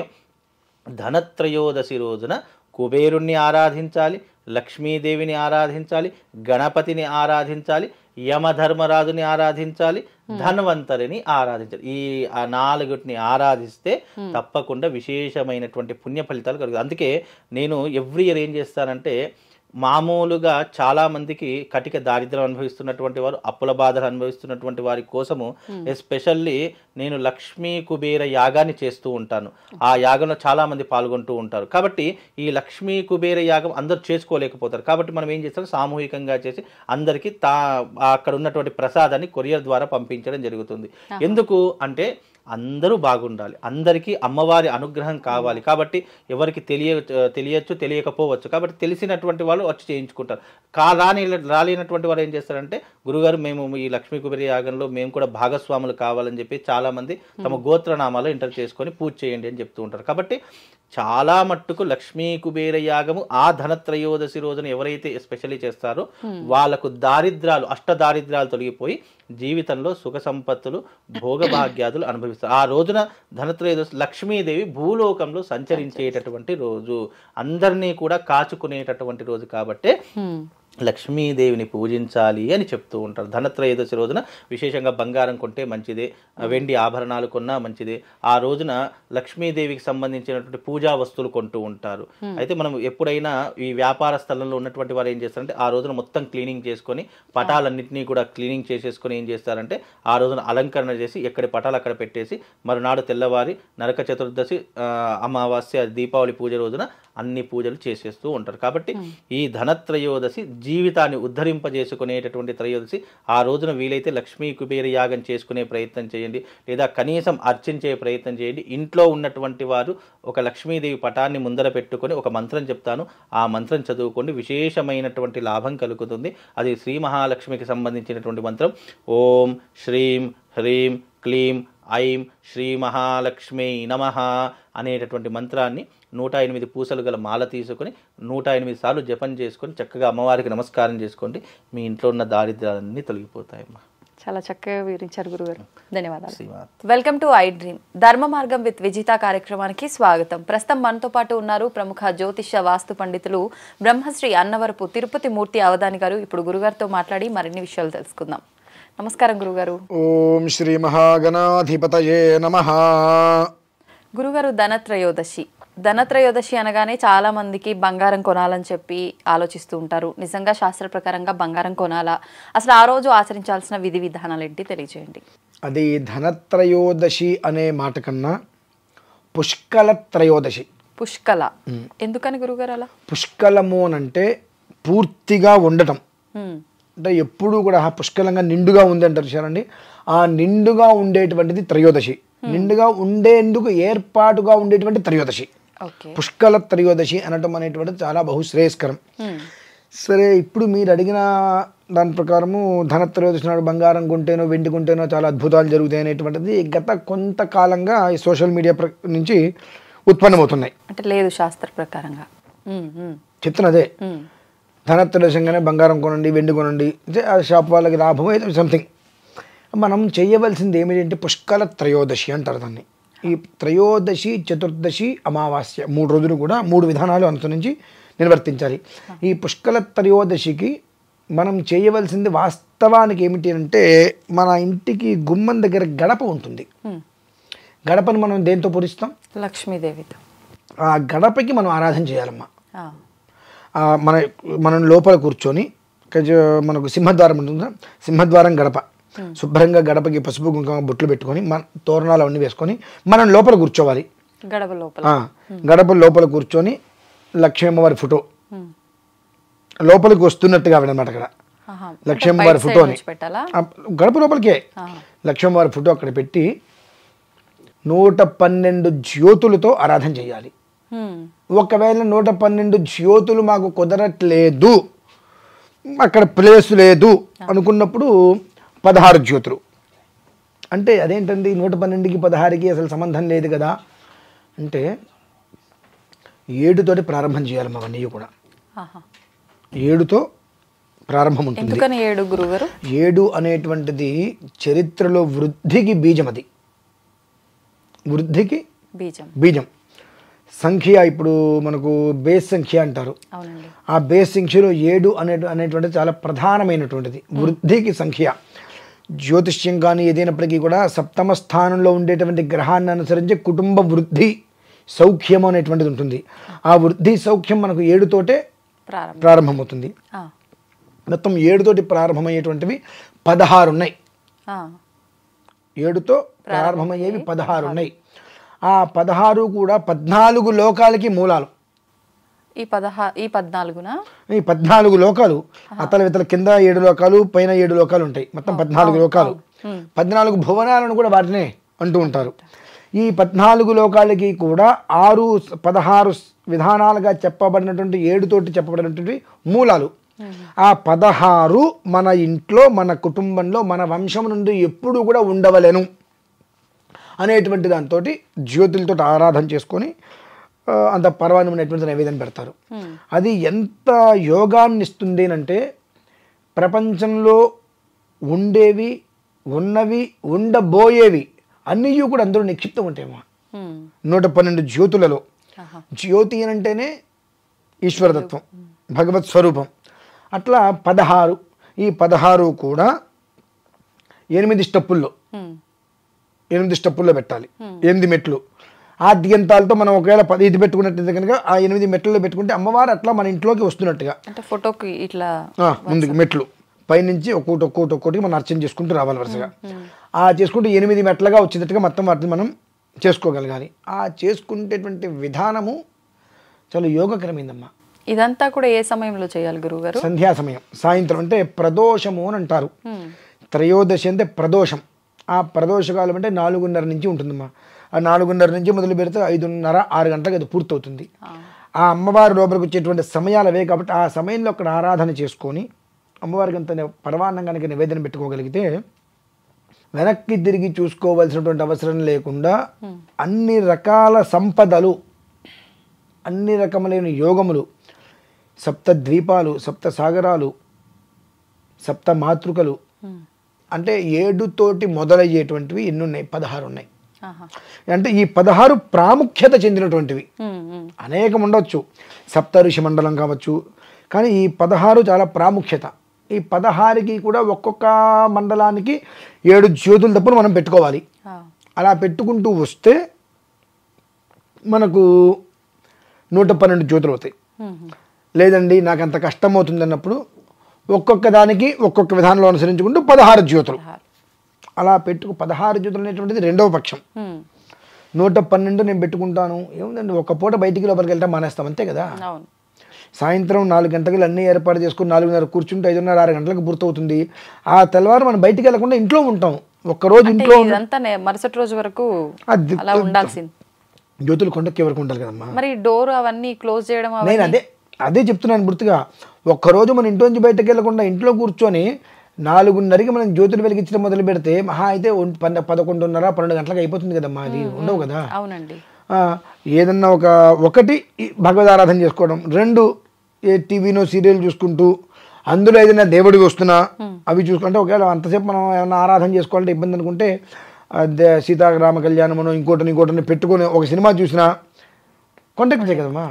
ధనత్రయోదశి రోజున కుబేరుణ్ణి ఆరాధించాలి, లక్ష్మీదేవిని ఆరాధించాలి, గణపతిని ఆరాధించాలి, యమధర్మరాజుని ఆరాధించాలి, ధన్వంతరిని ఆరాధించాలి. ఈ 4 ఆరాధిస్తే తప్పకుండా విశేషమైనటువంటి పుణ్య ఫలితాలు కలుగుతాయి. అందుకే నేను ఎవ్రీ ఇయర్ ఏం చేస్తానంటే, మామూలుగా చాలా మందికి కటిక దారిద్ర్యం అనుభవిస్తున్నటువంటి వారు, అప్పుల బాధలు అనుభవిస్తున్నటువంటి వారి కోసము ఎస్పెషల్లీ నేను లక్ష్మీ కుబేర యాగాన్ని చేస్తూ ఉంటాను. ఆ యాగంలో చాలా మంది పాల్గొంటూ ఉంటారు. కాబట్టి ఈ లక్ష్మీ కుబేర యాగం అందరూ చేసుకోలేకపోతారు. కాబట్టి మనం ఏం చేస్తాం, సామూహికంగా చేసి అందరికీ అక్కడ ఉన్నటువంటి ప్రసాదాన్ని కొరియర్ ద్వారా పంపించడం జరుగుతుంది. ఎందుకు అంటే అందరూ బాగుండాలి, అందరికీ అమ్మవారి అనుగ్రహం కావాలి. కాబట్టి ఎవరికి తెలియచ్చు తెలియకపోవచ్చు. కాబట్టి తెలిసినటువంటి వాళ్ళు వచ్చి చేయించుకుంటారు. రాలేనటువంటి వారు ఏం చేస్తారంటే, గురుగారు మేము ఈ లక్ష్మీ కుబేర యాగంలో మేము కూడా భాగస్వాములు కావాలని చెప్పి చాలామంది తమ గోత్రనామాలు ఎంటర్ చేసుకొని పూజ చేయండి అని చెప్తూ ఉంటారు. కాబట్టి చాలా మట్టుకు లక్ష్మీ కుబేర యాగము ఆ ధనత్రయోదశి రోజున ఎవరైతే ఎస్పెషల్లీ చేస్తారో వాళ్ళకు అష్టదారిద్ర్యాలు తొలగిపోయి జీవితంలో సుఖ సంపత్తులు భోగభాగ్యాదులు అనుభవిస్తారు. ఆ రోజున ధనత్రయోదశి లక్ష్మీదేవి భూలోకంలో సంచరించేటటువంటి రోజు, అందరినీ కూడా కాచుకునేటటువంటి రోజు. కాబట్టి లక్ష్మీదేవిని పూజించాలి అని చెప్తూ ఉంటారు. ధనత్రయోదశి రోజున విశేషంగా బంగారం కొంటే మంచిదే, వెండి ఆభరణాలు కొన్నా మంచిదే. ఆ రోజున లక్ష్మీదేవికి సంబంధించినటువంటి పూజా వస్తువులు కొంటూ ఉంటారు. అయితే మనం ఎప్పుడైనా ఈ వ్యాపార స్థలంలో ఉన్నటువంటి వారు ఏం చేస్తారంటే, ఆ రోజున మొత్తం క్లీనింగ్ చేసుకొని పటాలన్నింటినీ కూడా క్లీనింగ్ చేసేసుకొని ఏం చేస్తారంటే, ఆ రోజున అలంకరణ చేసి ఎక్కడి పటాలు అక్కడ పెట్టేసి మరునాడు తెల్లవారి నరక చతుర్దశి, అమావాస్య, దీపావళి పూజ రోజున అన్ని పూజలు చేసేస్తూ ఉంటారు. కాబట్టి ఈ ధనత్రయోదశి జీవితాన్ని ఉద్ధరింపజేసుకునేటటువంటి త్రయోదశి. ఆ రోజున వీలైతే లక్ష్మీ కుబేర యాగం చేసుకునే ప్రయత్నం చేయండి, లేదా కనీసం అర్చించే ప్రయత్నం చేయండి. ఇంట్లో ఉన్నటువంటి వారు ఒక లక్ష్మీదేవి పటాన్ని ముందర పెట్టుకొని ఒక మంత్రం చెప్తాను, ఆ మంత్రం చదువుకోండి, విశేషమైనటువంటి లాభం కలుగుతుంది. అది శ్రీ మహాలక్ష్మికి సంబంధించినటువంటి మంత్రం. ఓం శ్రీం హ్రీం క్లీం ఐం శ్రీ మహాలక్ష్మీ నమః అనేటటువంటి మంత్రాన్ని 108 పూసలు గల మాల తీసుకొని 108 సార్లు జపం చేసుకొని చక్కగా అమ్మవారికి నమస్కారం చేసుకోండి. మీ ఇంట్లో ఉన్న దారిద్ర్యాలన్నీ తొలగిపోతాయమ్మా. చాలా చక్కగా వివరించారు గురుగారు, ధన్యవాదాలు. వెల్కమ్ టు ఐ డ్రీమ్ ధర్మ మార్గం విత్ విజిత కార్యక్రమానికి స్వాగతం. ప్రస్తుతం మనతో పాటు ఉన్నారు ప్రముఖ జ్యోతిష వాస్తు పండితులు బ్రహ్మశ్రీ అన్నవరపు తిరుపతి మూర్తి అవధాని గారు. ఇప్పుడు గురుగారితో మాట్లాడి మరిన్ని విషయాలు తెలుసుకుందాం. నమస్కారం గురుగారు. ఓం శ్రీ మహాగణాధిపతయే నమః. గురుగారు, ధనత్రయోదశి అనగానే చాలా మందికి బంగారం కొనాలని చెప్పి ఆలోచిస్తూ ఉంటారు. నిజంగా శాస్త్ర ప్రకారంగా బంగారం కొనాలా? అసలు ఆ రోజు ఆచరించాల్సిన విధి విధానాలు ఏంటి తెలియజేయండి. అది ధనత్రయోదశి అనే మాట కన్నా పుష్కల త్రయోదశి. పుష్కల ఎందుకని గురుగారు అలా? పుష్కలము అంటే పూర్తిగా ఉండటం, అంటే ఎప్పుడు కూడా పుష్కలంగా నిండుగా ఉంది అంటారు చూడండి. ఆ నిండుగా ఉండేటువంటిది త్రయోదశి, నిండుగా ఉండేందుకు ఏర్పాటుగా ఉండేటువంటి త్రయోదశి. పుష్కల త్రయోదశి అనటం అనేటువంటిది చాలా బహుశ్రేయస్కరం. సరే, ఇప్పుడు మీరు అడిగిన దాని ప్రకారము ధనత్రయోదశి నాడు బంగారం కొంటేనో వెండి కొంటేనో చాలా అద్భుతాలు జరుగుతాయి అనేటువంటిది గత కొంతకాలంగా ఈ సోషల్ మీడియా నుంచి ఉత్పన్నమవుతున్నాయి. అంటే లేదు శాస్త్ర ప్రకారంగా చెప్తున్నదే ధనత్రయోదశంగానే బంగారం కొనండి, వెండి కొనండి, ఆ షాప్ వాళ్ళకి లాభం ఏదో సంథింగ్. మనం చేయవలసింది ఏమిటంటే పుష్కల త్రయోదశి అంటారు దాన్ని. ఈ త్రయోదశి, చతుర్దశి, అమావాస్య 3 రోజులు కూడా 3 విధానాలు అనుసరించి నిర్వర్తించాలి. ఈ పుష్కల త్రయోదశికి మనం చేయవలసింది వాస్తవానికి ఏమిటి అంటే, మన ఇంటికి గుమ్మం దగ్గర గడప ఉంటుంది. గడపను మనం దేంతో పూజిస్తాం? లక్ష్మీదేవితో. ఆ గడపకి మనం ఆరాధన చేయాలమ్మా. మనం లోపల కూర్చొని మనకు సింహద్వారం ఉంటుంది, సింహద్వారం గడప శుభ్రంగా గడపకి పసుపు కుంకుమ బొట్లు పెట్టుకొని మన తోరణాలు అవన్నీ వేసుకొని మనం లోపల కూర్చోవాలి. గడప లోపల కూర్చొని లక్ష్మీ అమ్మవారి ఫోటో లోపలికి వస్తున్నట్టుగా అన్నమాట. అక్కడ లక్ష్మీ అమ్మవారి ఫోటోని గడప లోపలికే లక్ష్మీ అమ్మవారి ఫోటో అక్కడ పెట్టి 112 జ్యోతులతో ఆరాధన చేయాలి. ఒకవేళ 112 జ్యోతులు మాకు కుదరట్లేదు, అక్కడ ప్లేస్ లేదు అనుకున్నప్పుడు 16 జ్యోతులు. అంటే అదేంటండి 112కి 16కి అసలు సంబంధం లేదు కదా అంటే, 7తోటి ప్రారంభం చేయాలి. అవన్నీ కూడా 7తో ప్రారంభం ఉంటుంది. 7 అనేటువంటిది చరిత్రలో వృద్ధికి బీజం. అది వృద్ధికి బీజం. సంఖ్య ఇప్పుడు మనకు బేస్ సంఖ్య అంటారు. ఆ బేస్ సంఖ్యలో 7 అనేటువంటిది చాలా ప్రధానమైనటువంటిది వృద్ధికి సంఖ్య. జ్యోతిష్యం కానీ ఏదైనప్పటికీ కూడా సప్తమ స్థానంలో ఉండేటువంటి గ్రహాన్ని అనుసరించి కుటుంబ వృద్ధి సౌఖ్యం అనేటువంటిది ఉంటుంది. ఆ వృద్ధి సౌఖ్యం మనకు 7తోటే ప్రారంభమవుతుంది. మొత్తం 7తోటి ప్రారంభమయ్యేటువంటివి 16 ఉన్నాయి. 7తో ప్రారంభమయ్యేవి 16 ఉన్నాయి. ఆ 16 కూడా 14 లోకాలకి మూలాలు. ఈ 14 లోకాలు అతల వితల కింద 7 లోకాలు, పైన 7 లోకాలు ఉంటాయి. మొత్తం 14 లోకాలు. 14 భువనాలను కూడా వాటినే అంటూ ఉంటారు. ఈ 14 లోకాలకి కూడా 16 విధానాలుగా చెప్పబడినటువంటి 7తోటి చెప్పబడినటువంటి మూలాలు. ఆ 16 మన ఇంట్లో, మన కుటుంబంలో, మన వంశం నుండి ఎప్పుడు కూడా ఉండవలేను అనేటువంటి దాంతో జ్యోతులతో ఆరాధన చేసుకొని అంత పర్వాణమైనటువంటి నైవేద్యం పెడతారు. అది ఎంత యోగాన్ని ఇస్తుంది అంటే, ప్రపంచంలో ఉండేవి, ఉన్నవి, ఉండబోయేవి అన్నీ కూడా అందరూ నిక్షిప్తం ఉంటాయేమో 112 జ్యోతులలో. జ్యోతి అని అంటేనే ఈశ్వరతత్వం, భగవత్ స్వరూపం. అట్లా 16. ఈ 16 కూడా 8 స్టెప్పుల్లో 8 స్టెప్పుల్లో పెట్టాలి. 8 మెట్లు ఆద్యంతాలతో మనం ఒకవేళ 10 పెట్టుకున్నట్టు కనుక ఆ 8 మెట్లలో పెట్టుకుంటే అమ్మవారు అట్లా మన ఇంట్లోకి వస్తున్నట్టుగా. అంటే ఫోటోకి ఇట్లా ముందుకు మెట్లు పైనుంచి ఒక్కొక్కటి మనం అర్చన చేసుకుంటూ రావాలి వరుసగా. ఆ చేసుకుంటూ 8 మెట్లుగా వచ్చేటట్టుగా మొత్తం వాటిని మనం చేసుకోగలగాలి. ఆ చేసుకునేటువంటి విధానము చాలా యోగకరమైందమ్మా. ఇదంతా కూడా ఏ సమయంలో చేయాలి గురువుగారు? సంధ్యా సమయం, సాయంత్రం. అంటే ప్రదోషము అని అంటారు. త్రయోదశి అంటే ప్రదోషం. ఆ ప్రదోషకాలం అంటే 4:30 నుంచి ఉంటుందమ్మా. ఆ 4:30 నుంచి మొదలు పెడితే 5:30, 6 గంటలకు అది పూర్తవుతుంది. ఆ అమ్మవారి లోపలికి వచ్చేటువంటి సమయాలు అవే కాబట్టి ఆ సమయంలో అక్కడ ఆరాధన చేసుకొని అమ్మవారికి అంత పరమాన్నం కనుక నివేదన పెట్టుకోగలిగితే వెనక్కి తిరిగి చూసుకోవాల్సినటువంటి అవసరం లేకుండా అన్ని రకాల సంపదలు, అన్ని రకములైన యోగములు, 7 ద్వీపాలు, 7 సాగరాలు, 7 మాతృకలు, అంటే 7తోటి మొదలయ్యేటువంటివి ఎన్ని ఉన్నాయి? 16 ఉన్నాయి. అంటే ఈ 16 ప్రాముఖ్యత చెందినటువంటివి. అనేకం ఉండవచ్చు, సప్తఋషి మండలం కావచ్చు, కానీ ఈ 16 చాలా ప్రాముఖ్యత. ఈ 16కి కూడా ఒక్కొక్క మండలానికి 7 జ్యోతులు తప్పును మనం పెట్టుకోవాలి. అలా పెట్టుకుంటూ వస్తే మనకు 112 జ్యోతులు అవుతాయి. లేదండి నాకు అంత కష్టం అవుతుంది అన్నప్పుడు ఒక్కొక్క దానికి ఒక్కొక్క విధానంలో అనుసరించుకుంటూ 16 జ్యోతులు అలా పెట్టుకు 16 జ్యోతులు అనేటువంటిది రెండవ పక్షం. 112 నేను పెట్టుకుంటాను ఏముందండి, ఒక్క పూట బయటికి లోపలికి వెళ్తే మానేస్తాం అంతే కదా. సాయంత్రం 4 గంటలకు అన్నీ ఏర్పాటు చేసుకుని 4:30 కూర్చుంటే 5:30, 6 గంటలకు పూర్తవుతుంది. ఆ తెల్లవారు మనం బయటికి వెళ్ళకుండా ఇంట్లో ఉంటాం. ఒక్కరోజు ఇంట్లో మరుసటి రోజు వరకు అలా ఉండాల్సింది. జ్యోతులు కొండకి వరకు ఉండాలి కదమ్మా. మరి డోర్ అవన్నీ క్లోజ్ చేయడం, నేను అదే చెప్తున్నాను పూర్తిగా. ఒక్కరోజు మన ఇంట్లో నుంచి బయటకు వెళ్ళకుండా ఇంట్లో కూర్చొని 4:30కి మనం జ్యోతులు వెలిగించడం మొదలు పెడితే మహా అయితే 11:30, 12 గంటలకు అయిపోతుంది కదమ్మా. అది ఉండవు కదా. అవునండి. ఏదన్నా ఒకటి భగవద్ ఆరాధన చేసుకోవడం, 2 ఏ టీవీనో సీరియల్ చూసుకుంటూ అందులో ఏదైనా దేవుడికి వస్తున్నా అవి చూసుకుంటే, ఒకవేళ అంతసేపు మనం ఏమైనా ఆరాధన చేసుకోవాలంటే ఇబ్బంది అనుకుంటే సీతారామ కళ్యాణమనో ఇంకోటిని పెట్టుకొని ఒక సినిమా చూసినా కొండెక్కుతాయి కదమ్మా.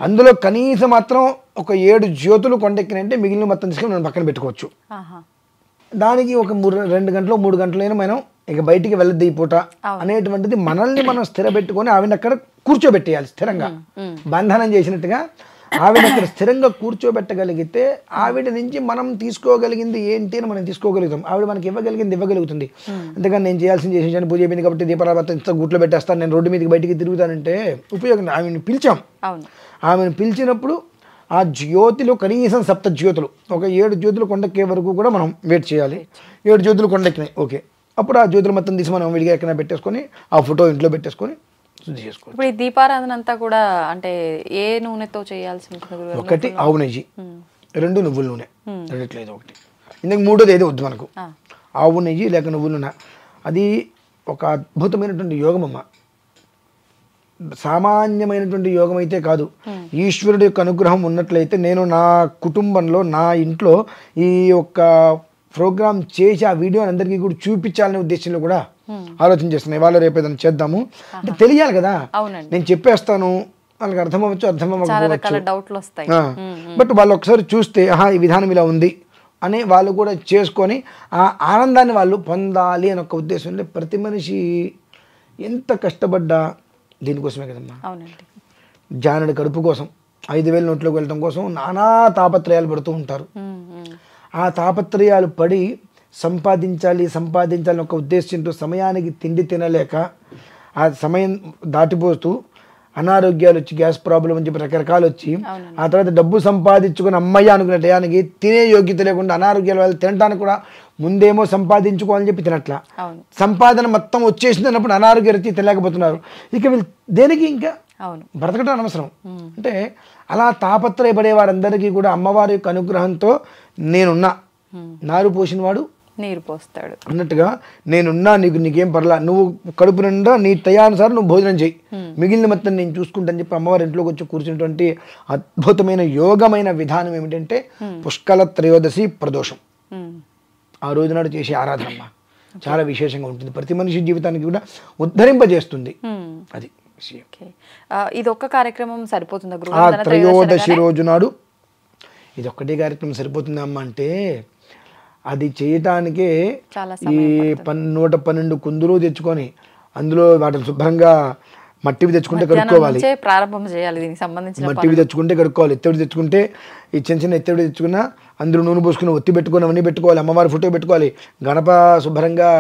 అందులో కనీసం మాత్రం ఒక 7 జ్యోతులు కొండెక్కినంటే మిగిలిన మొత్తం తీసుకొని మనం పక్కన పెట్టుకోవచ్చు. దానికి ఒక 2 గంటలు 3 గంటలైనా మనం ఇక బయటికి వెళ్ళద్దు ఈ పూట అనేటువంటిది మనల్ని మనం స్థిరపెట్టుకొని ఆవిడ అక్కడ కూర్చోబెట్టేయాలి. స్థిరంగా బంధనం చేసినట్టుగా ఆవిడ అక్కడ స్థిరంగా కూర్చోబెట్టగలిగితే ఆవిడ నుంచి మనం తీసుకోగలిగింది ఏంటి అని మనం తీసుకోగలుగుతాం. ఆవిడ మనకి ఇవ్వగలుగుతుంది. అంతేగాని నేను చేయాల్సింది చేసేసాను, పూజ అయిపోయింది కాబట్టి దీపారాధన ఇంత గుట్లో పెట్టేస్తాను, నేను రోడ్డు మీదకి బయటికి తిరుగుతానంటే ఉపయోగం. ఆమెను పిలిచాం, ఆమెను పిలిచినప్పుడు ఆ జ్యోతిలో కనీసం 7 జ్యోతులు, ఒక 7 జ్యోతులు కొండెక్కే వరకు కూడా మనం వెయిట్ చేయాలి. 7 జ్యోతులు కొండెక్కినాయి, ఓకే. అప్పుడు ఆ జ్యోతులు మొత్తం తీసి మనం విడిగా ఎక్కడ పెట్టేసుకొని ఆ ఫోటో ఇంట్లో పెట్టేసుకొని శుద్ధి చేసుకోవాలి. ఇప్పుడు ఈ దీపారాధన అంతా కూడా అంటే ఏ నూనెతో చేయాల్సి ఉంటుంది? 1 ఆవు నెయ్యి, 2 నువ్వుల నూనె, రెండిట్లేదు 1. ఇందుకు 3వది ఏదో వద్దు మనకు, ఆవు నెయ్యి లేక నువ్వుల నూనె. అది ఒక అద్భుతమైనటువంటి యోగం అమ్మ, సామాన్యమైనటువంటి యోగం అయితే కాదు. ఈశ్వరుడి యొక్క అనుగ్రహం ఉన్నట్లయితే నేను నా కుటుంబంలో నా ఇంట్లో ఈ యొక్క ప్రోగ్రామ్ చేసి ఆ వీడియోని అందరికీ కూడా చూపించాలనే ఉద్దేశంలో కూడా ఆలోచన చేస్తున్నాను. ఇవాళ రేపు ఏదైనా చేద్దాము అంటే తెలియాలి కదా, నేను చెప్పేస్తాను వాళ్ళకి అర్థమవ్వచ్చు, బట్ వాళ్ళు ఒకసారి చూస్తే ఈ విధానం ఇలా ఉంది అని వాళ్ళు కూడా చేసుకొని ఆ ఆనందాన్ని వాళ్ళు పొందాలి అని ఒక ఉద్దేశం. ప్రతి మనిషి ఎంత కష్టపడ్డా దీనికోసమే కదమ్మా. జానుడి కడుపు కోసం 5,000 నోట్లోకి వెళ్ళడం కోసం నానా తాపత్రయాలు పడుతూ ఉంటారు. ఆ తాపత్రయాలు పడి సంపాదించాలని ఒక ఉద్దేశంతో సమయానికి తిండి తినలేక ఆ సమయం దాటిపోతూ అనారోగ్యాలు వచ్చి, గ్యాస్ ప్రాబ్లం అని చెప్పి రకరకాలు వచ్చి, ఆ తర్వాత డబ్బు సంపాదించుకుని అమ్మయ్య అనుకునే టయానికి తినే యోగ్యత లేకుండా అనారోగ్యాల వల్ల తినడానికి కూడా ముందేమో సంపాదించుకోవాలని చెప్పి తినట్లా, సంపాదన మొత్తం వచ్చేసింది అన్నప్పుడు అనారోగ్య రీతి తినలేకపోతున్నారు. ఇక వీళ్ళు దేనికి ఇంకా బ్రతకడం అనవసరం. అంటే అలా తాపత్రయపడే వారందరికీ కూడా అమ్మవారి యొక్క అనుగ్రహంతో నేనున్నా, నారు పోసిన వాడు నీరు పోస్తాడు అన్నట్టుగా నేనున్నా, నీకేం పర్లా, నువ్వు కడుపు నిండా నీ తయానుసారం నువ్వు భోజనం చేయి, మిగిలిన మొత్తం నేను చూసుకుంటాను చెప్పి అమ్మవారి ఇంట్లోకి వచ్చి కూర్చున్నటువంటి అద్భుతమైన యోగమైన విధానం ఏమిటంటే పుష్కల త్రయోదశి ప్రదోషం. ఆ రోజు నాడు చేసే ఆరాధన చాలా విశేషంగా ఉంటుంది, ప్రతి మనిషి జీవితానికి కూడా ఉద్ధరింపజేస్తుంది. అది విషయం. ఇది ఒక్క కార్యక్రమం సరిపోతుందా? ఆ త్రయోదశి రోజు నాడు ఇది ఒక్కటే కార్యక్రమం సరిపోతుంది అమ్మ అంటే అది చేయటానికే ఈ 112 కుందులు తెచ్చుకొని అందులో వాటిని శుభ్రంగా మట్టివి తెచ్చుకుంటే కడుక్కోవాలి, ప్రారంభం చేయాలి. దీనికి సంబంధించిన మట్టివి తెచ్చుకుంటే కడుక్కోవాలి, ఎత్తడి తెచ్చుకుంటే ఈ చిన్న ఎత్తడి తెచ్చుకున్నా అందులో నూనె పోసుకుని ఒత్తి పెట్టుకుని అవన్నీ పెట్టుకోవాలి, అమ్మవారి ఫోటో పెట్టుకోవాలి, గణప శుభ్రంగా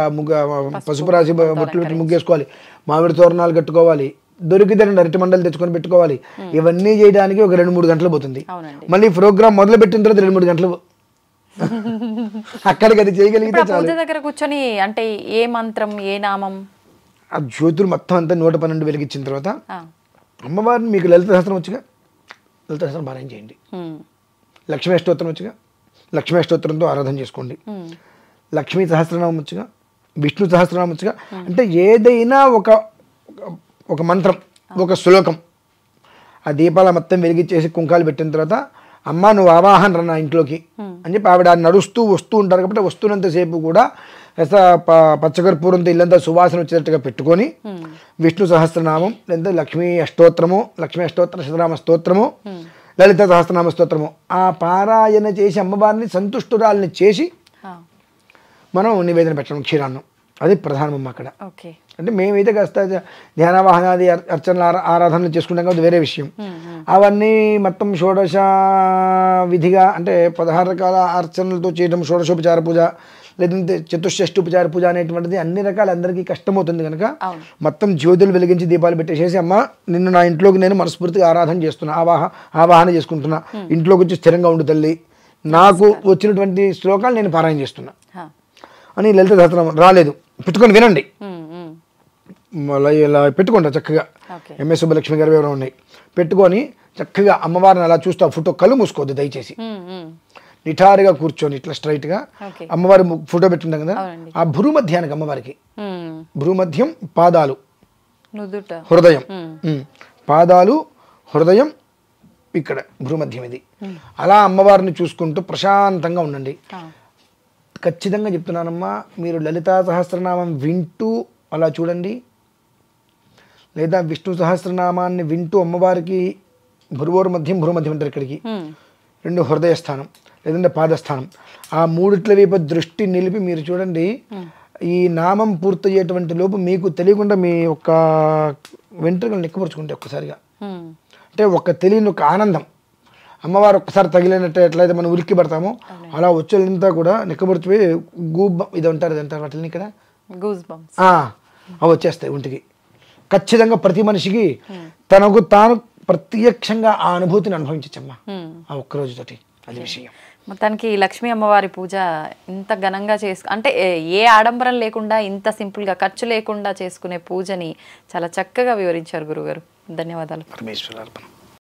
పసుపు రాసి బొట్లు పెట్టి ముగ్గేసుకోవాలి, మామిడి తోరణాలు కట్టుకోవాలి, దొరికితే 2 అరటి మండలు తెచ్చుకొని పెట్టుకోవాలి. ఇవన్నీ చేయడానికి ఒక 2-3 గంటలు పోతుంది. మళ్ళీ ప్రోగ్రామ్ మొదలు పెట్టిన తర్వాత 2-3 గంటలు అక్కడికి అది చేయగలిగితే పూజ దగ్గర కూర్చొని అంటే ఏ మంత్రం ఏ నామం ఆ జ్యోతులు మొత్తం అంతా 112 వెలిగించిన తర్వాత అమ్మవారిని మీకు లలిత సహస్రం వచ్చుగా లలిత సహస్రం పారాయణ చేయండి, లక్ష్మీ స్తోత్రం వచ్చుగా లక్ష్మీ స్తోత్రంతో ఆరాధన చేసుకోండి, లక్ష్మీ సహస్రనామం వచ్చుగా విష్ణు సహస్రనామం వచ్చుగా, అంటే ఏదైనా ఒక మంత్రం ఒక శ్లోకం ఆ దీపాల మొత్తం వెలిగించేసి కుంకాలు పెట్టిన తర్వాత అమ్మ నువ్వు ఆవాహన నా ఇంట్లోకి అని చెప్పి ఆవిడ నడుస్తూ వస్తూ ఉంటారు కాబట్టి వస్తున్నంతసేపు కూడా పచ్చకర్పూరంతో ఇల్లంతా సువాసన వచ్చేటట్టుగా పెట్టుకొని విష్ణు సహస్రనామం లేదా లక్ష్మీ అష్టోత్తరము, లక్ష్మీ అష్టోత్తర శతనామ స్తోత్రము, లలిత సహస్రనామ స్తోత్రము ఆ పారాయణ చేసి అమ్మవారిని సంతుష్టురాలని చేసి మనం నివేదన పెట్టడం క్షీరాన్నం. అది ప్రధానమమ్మ అక్కడ. అంటే మేమైతే కాస్త ధ్యానవాహనాది అర్చనలు ఆరాధనలు చేసుకుంటాం కాబట్టి వేరే విషయం. అవన్నీ మొత్తం షోడశ విధిగా అంటే 16 రకాల అర్చనలతో చేయడం, షోడశోపచార పూజ లేదంటే చతుషష్ఠోపచార పూజ అనేటువంటిది అన్ని రకాల అందరికీ కష్టమవుతుంది కనుక మొత్తం జ్యోతులు వెలిగించి దీపాలు పెట్టేసేసి అమ్మ నిన్ను నా ఇంట్లోకి నేను మనస్ఫూర్తిగా ఆరాధన చేస్తున్నా, ఆవాహన చేసుకుంటున్నా, ఇంట్లోకి వచ్చి స్థిరంగా ఉండు తల్లి, నాకు వచ్చినటువంటి శ్లోకాలు నేను పారాయణ చేస్తున్నా అని లలిత సహస్రనామం రాలేదు పెట్టుకొని వినండి, ఇలా పెట్టుకుంటా చక్కగా ఎంఎస్ సుబ్బలక్ష్మి గారు ఎవరో ఉన్నాయి పెట్టుకొని చక్కగా అమ్మవారిని అలా చూస్తూ ఫోటో కళ్ళు మూసుకోవద్దు దయచేసి, నిఠారుగా కూర్చొని ఇట్లా స్ట్రైట్గా అమ్మవారి ఫోటో పెట్టుకుంటాం కదా ఆ భ్రూమధ్యానికి అమ్మవారికి భ్రూమధ్యం పాదాలు నుదుట హృదయం, పాదాలు, హృదయం, ఇక్కడ భూమధ్యం ఇది. అలా అమ్మవారిని చూసుకుంటూ ప్రశాంతంగా ఉండండి. ఖచ్చితంగా చెప్తున్నానమ్మా, మీరు లలితా సహస్రనామం వింటూ అలా చూడండి, లేదా విష్ణు సహస్రనామాన్ని వింటూ అమ్మవారికి భ్రుమధ్యం అంటారు ఇక్కడికి, 2 హృదయ స్థానం లేదంటే పాదస్థానం, ఆ మూడిట్ల వైపు దృష్టి నిలిపి మీరు చూడండి. ఈ నామం పూర్తయ్యేటువంటి లోపు మీకు తెలియకుండా మీ యొక్క వెంట్రుకలు నిక్కపరుచుకుంటే ఒక్కసారిగా, అంటే ఒక తెలియని ఒక ఆనందం, అమ్మవారు ఒక్కసారి తగిలినట్టు ఎట్లయితే మనం ఉలిక్కి పడతామో అలా వచ్చేంతా కూడా నిక్కపరిచిపోయి ఇది అంటారు వాటిని ఇక్కడ అవి వచ్చేస్తాయి ఒంటికి. ఖచ్చితంగా ప్రతి మనిషికి తనకు తాను ప్రత్యక్షంగా ఆ అనుభూతిని అనుభవించచ్చమ్మా ఆ ఒక్కరోజుతోటి. అది విషయం. మొత్తానికి లక్ష్మీ అమ్మవారి పూజ ఇంత ఘనంగా అంటే ఏ ఆడంబరం లేకుండా ఇంత సింపుల్గా ఖర్చు లేకుండా చేసుకునే పూజని చాలా చక్కగా వివరించారు గురుగారు. ధన్యవాదాలు. పరమేశ్వరార్పణ.